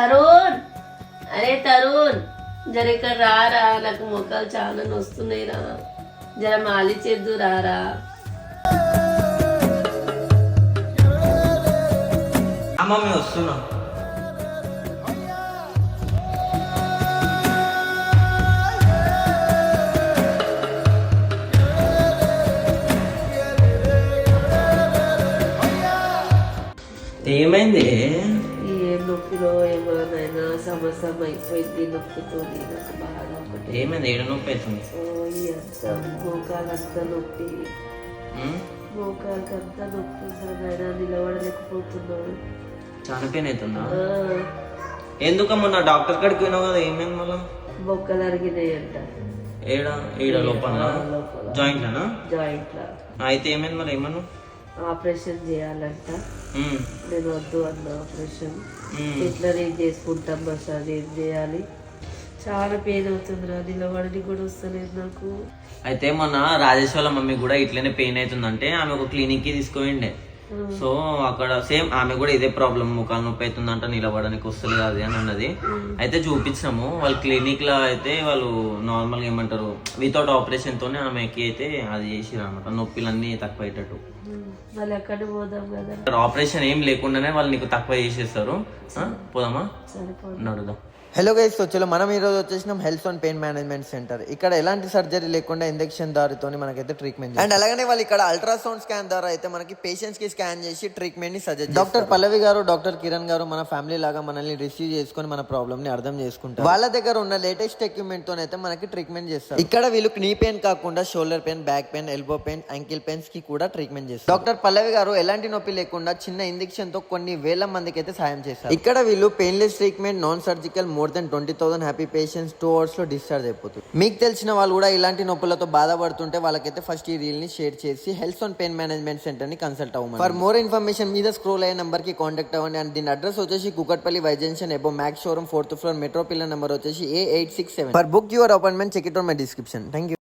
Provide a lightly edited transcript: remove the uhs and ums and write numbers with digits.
తరుణ్, అరే తరుణ్, జర ఇక్కడ రారా, నాకు మొక్కలు చాలా నొస్తున్నాయి రా, జర మాలి చేద్దు రారా. అమ్మమ్మ వస్తున్నా. ఏమైంది? ఏ నొప్పిలో ఏమైనా సమస్య అయిపోయింది, నొప్పితో నాకు బాగా ఒకటి. ఏమైంది? ఏడ నొప్పి అవుతుంది? మోకాలంతా నొప్పి, మోకాలకంతా నొప్పి ఉందా, నిలబడలేకపోతున్నాడు. చాలా పెయిన్ అవుతుందా? ఎందుకమ్మా నా డాక్టర్ కాడికి పోయినావు కదా, ఏమైంది మళ్ళా? బొక్కలు అరిగినాయంట. ఏడ ఈడ లోపల జాయింట్ లోనా? జాయింట్ లా. అయితే ఏమైంది మరి? ఏమన్నా ఆపరేషన్ చేయాలంట. నేను వద్దు అన్న ఆపరేషన్. ఎట్లా నేను చేసుకుంటాం మసాజ్, ఏం చేయాలి? చాలా పెయిన్ అవుతుంది రా, నిలబడిని కూడా వస్తలేదు నాకు. అయితే మొన్న రాజేష్ వాళ్ళ మమ్మీ కూడా ఇట్లనే పెయిన్ అవుతుందంటే ఆమె ఒక క్లినిక్ కి తీసుకుపోయిండే. సో అక్కడ సేమ్ ఆమె కూడా ఇదే ప్రాబ్లం, ముఖాలు నొప్పి అవుతుందంట, నిలబడడానికి వస్తలేదు అది అని అన్నది. అయితే చూపించినాము వాళ్ళ క్లినిక్ లో. అయితే వాళ్ళు నార్మల్ గా ఏమంటారు, వితౌట్ ఆపరేషన్ తోనే ఆమెకి అయితే అది చేసిరు అనమాట, నొప్పిలన్నీ తక్కువ అయ్యేటట్టు. మళ్ళీ అక్కడ పోదాం కదా, ఆపరేషన్ ఏం లేకుండానే వాళ్ళు నీకు తక్కువ చేసేస్తారు. పోదామా? నడుదా. హలో గైస్, వచ్చేలో మనం ఈరోజు వచ్చేసినాం health and pain management centre. ఇక్కడ ఎలాంటి సర్జరీ లేకుండా ఇంజెక్షన్ దారితో మనకైతే ట్రీట్మెంట్, అండ్ అలాగే వాళ్ళు ఇక్కడ అల్ట్రాసౌండ్ స్కాన్ ద్వారా అయితే మనకి పేషెంట్స్ కి స్కాన్ చేసి ట్రీట్మెంట్ ని సజెస్ట్. డాక్టర్ పల్లవి గారు, డాక్టర్ కిరణ్ గారు మన ఫ్యామిలీ లాగా మనల్ని రిసీవ్ చేసుకొని మన ప్రాబ్లమ్ ని అర్థం చేసుకుంటారు. వాళ్ళ దగ్గర ఉన్న లేటెస్ట్ ఎక్విప్మెంట్ తో అయితే మనకి ట్రీట్మెంట్ చేస్తారు. ఇక్కడ వీళ్ళు నీ పెయిన్ కాకుండా shoulder pain, back pain, elbow pain, ankle pains కి కూడా ట్రీట్మెంట్ చేస్తారు. డాక్టర్ పల్లవి గారు ఎలాంటి నొప్పి లేకుండా చిన్న ఇంజెక్షన్ తో కొన్ని వేల మందికి అయితే సాయం చేస్తారు. ఇక్కడ వీళ్ళు painless treatment, non surgical, more than 20,000 happy patients 2 hours లో డిశ్చార్జ్ అయిపోతుంది. మీకు తెలిసిన వాళ్ళు కూడా ఇలాంటి నొప్పులతో బాధపడుతుంటే వాళ్ళకైతే ఫస్ట్ ఈ రీల్ ని షేర్ చేసి health and pain management centre ని కన్సల్ట్ అవ్వండి. ఫర్ మోర్ ఇన్ఫర్మేషన్ మీద స్క్రోల్ అయ్యే నంబర్ కి కాంటాక్ట్ అవ్వండి. అండ్ దీని అడ్రస్ వచ్చేసి Kukatpally Y junction above Max showroom 4th floor, metro pillar number వచ్చేసి A867. For book your appointment check it on my description. Thank you.